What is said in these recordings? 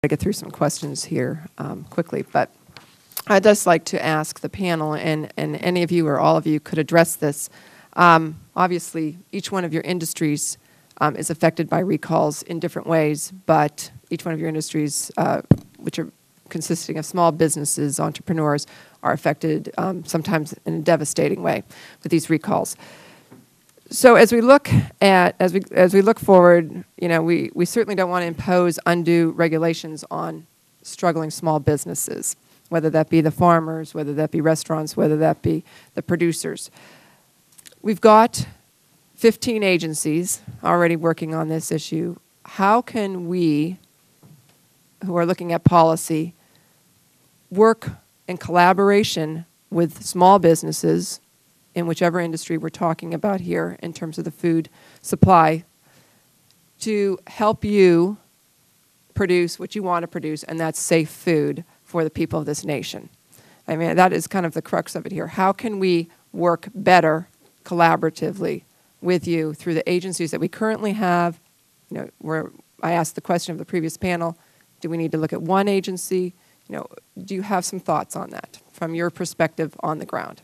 to get through some questions here quickly, but I'd just like to ask the panel, and any of you or all of you could address this. Obviously, each one of your industries is affected by recalls in different ways, but each one of your industries, which are consisting of small businesses, entrepreneurs, are affected sometimes in a devastating way with these recalls. So as we look at, as we look forward, you know, we certainly don't want to impose undue regulations on struggling small businesses, whether that be the farmers, whether that be restaurants, whether that be the producers. We've got 15 agencies already working on this issue. How can we, who are looking at policy, work in collaboration with small businesses in whichever industry we're talking about here in terms of the food supply to help you produce what you want to produce, and that's safe food for the people of this nation? I mean, that is kind of the crux of it here. How can we work better collaboratively with you through the agencies that we currently have? You know, where I asked the question of the previous panel, do we need to look at one agency? You know, do you have some thoughts on that from your perspective on the ground?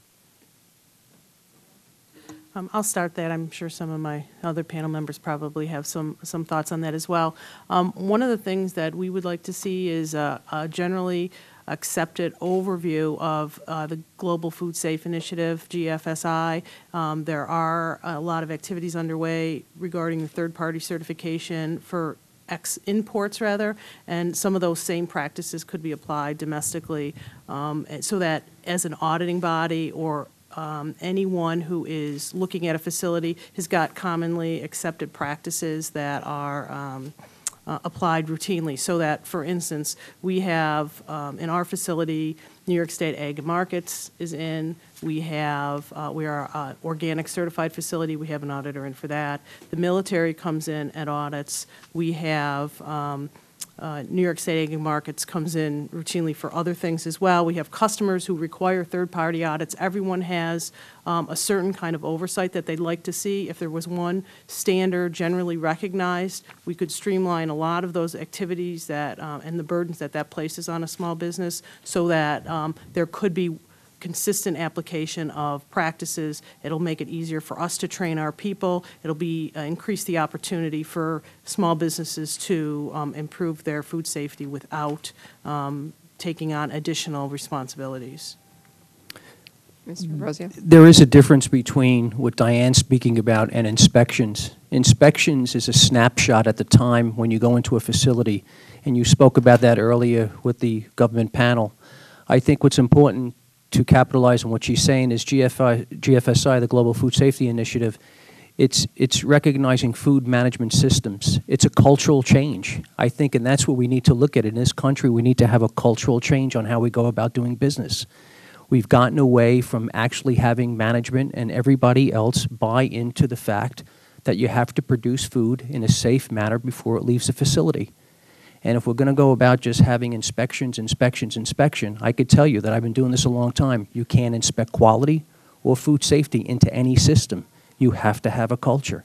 I'll start that. I'm sure some of my other panel members probably have some thoughts on that as well. One of the things that we would like to see is a generally accepted overview of the Global Food Safe Initiative, GFSI. There are a lot of activities underway regarding the third-party certification for imports rather, and some of those same practices could be applied domestically, so that as an auditing body or anyone who is looking at a facility has got commonly accepted practices that are applied routinely. So that, for instance, we have in our facility, New York State Ag and Markets is in. We have, we are an organic certified facility. We have an auditor in for that. The military comes in at audits. We have New York State Ag and Markets comes in routinely for other things as well. We have customers who require third-party audits. Everyone has a certain kind of oversight that they'd like to see. If there was one standard generally recognized, we could streamline a lot of those activities that and the burdens that that places on a small business, so that there could be consistent application of practices. It'll make it easier for us to train our people. It'll be increase the opportunity for small businesses to improve their food safety without taking on additional responsibilities. Mr. Ambrosio? There is a difference between what Diane's speaking about and inspections. Inspections is a snapshot at the time when you go into a facility, and you spoke about that earlier with the government panel. I think what's important to capitalize on what she's saying is GFSI, the Global Food Safety Initiative, it's recognizing food management systems. It's a cultural change, I think, and that's what we need to look at. In this country, we need to have a cultural change on how we go about doing business. We've gotten away from actually having management and everybody else buy into the fact that you have to produce food in a safe manner before it leaves the facility. And if we're going to go about just having inspection, I could tell you that I've been doing this a long time. You can't inspect quality or food safety into any system. You have to have a culture.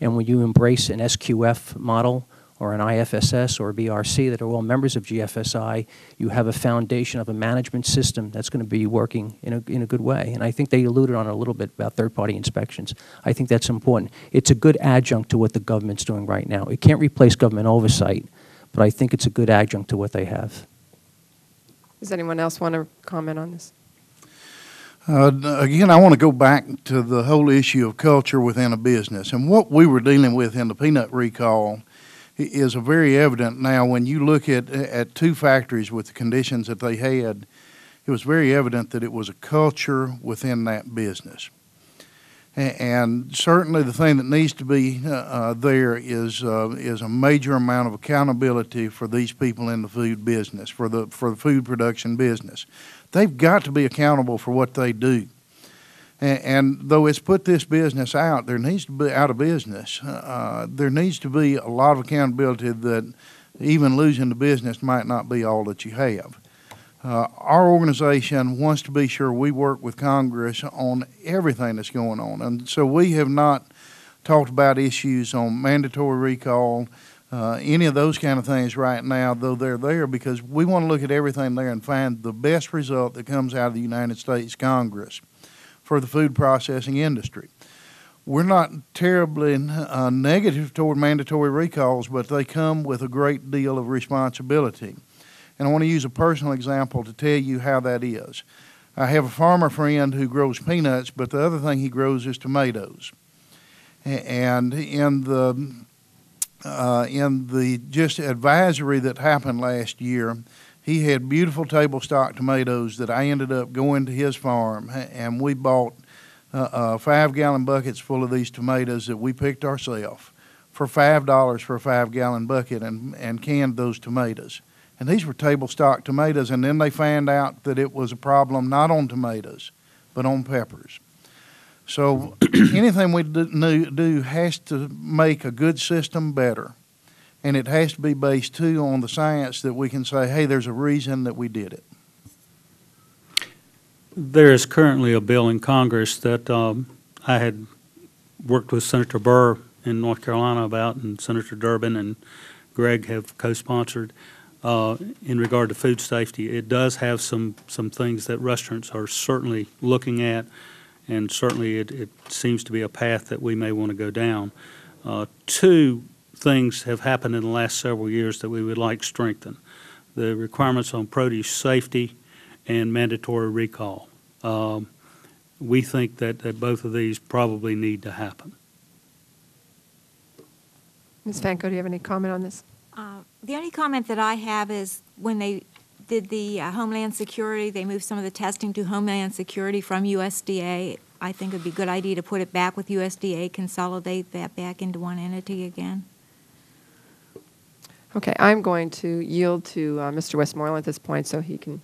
And when you embrace an SQF model or an IFSS or a BRC that are all members of GFSI, you have a foundation of a management system that's going to be working in a good way. And I think they alluded on it a little bit about third-party inspections. I think that's important. It's a good adjunct to what the government's doing right now. It can't replace government oversight, but I think it's a good adjunct to what they have. Does anyone else want to comment on this? Again, I want to go back to the whole issue of culture within a business. And what we were dealing with in the peanut recall is very evident now. When you look at two factories with the conditions that they had, it was very evident that it was a culture within that business. And certainly the thing that needs to be there is a major amount of accountability for these people in the food business, for the food production business. They've got to be accountable for what they do. And though it's put this business out, there needs to be out of business. There needs to be a lot of accountability that even losing the business might not be all that you have. Our organization wants to be sure we work with Congress on everything that's going on. And so we have not talked about issues on mandatory recall, any of those kind of things right now, though they're there because we want to look at everything there and find the best result that comes out of the United States Congress for the food processing industry. We're not terribly negative toward mandatory recalls, but they come with a great deal of responsibility. And I want to use a personal example to tell you how that is. I have a farmer friend who grows peanuts, but the other thing he grows is tomatoes. And in the just advisory that happened last year, he had beautiful table stock tomatoes that I ended up going to his farm, and we bought 5-gallon buckets full of these tomatoes that we picked ourselves for $5 for a 5-gallon bucket and canned those tomatoes. And these were table stock tomatoes, and then they found out that it was a problem not on tomatoes, but on peppers. So anything we do has to make a good system better. And it has to be based, too, on the science that we can say, hey, there's a reason that we did it. There is currently a bill in Congress that I had worked with Senator Burr in North Carolina about, and Senator Durbin and Greg have co-sponsored in regard to food safety. It does have some things that restaurants are certainly looking at, and certainly it seems to be a path that we may want to go down. Two things have happened in the last several years that we would like strengthened: the requirements on produce safety and mandatory recall. We think that both of these probably need to happen. Ms. Fanco, do you have any comment on this? The only comment that I have is when they did the Homeland Security, they moved some of the testing to Homeland Security from USDA. I think it would be a good idea to put it back with USDA, consolidate that back into one entity again. Okay, I'm going to yield to Mr. Westmoreland at this point so he can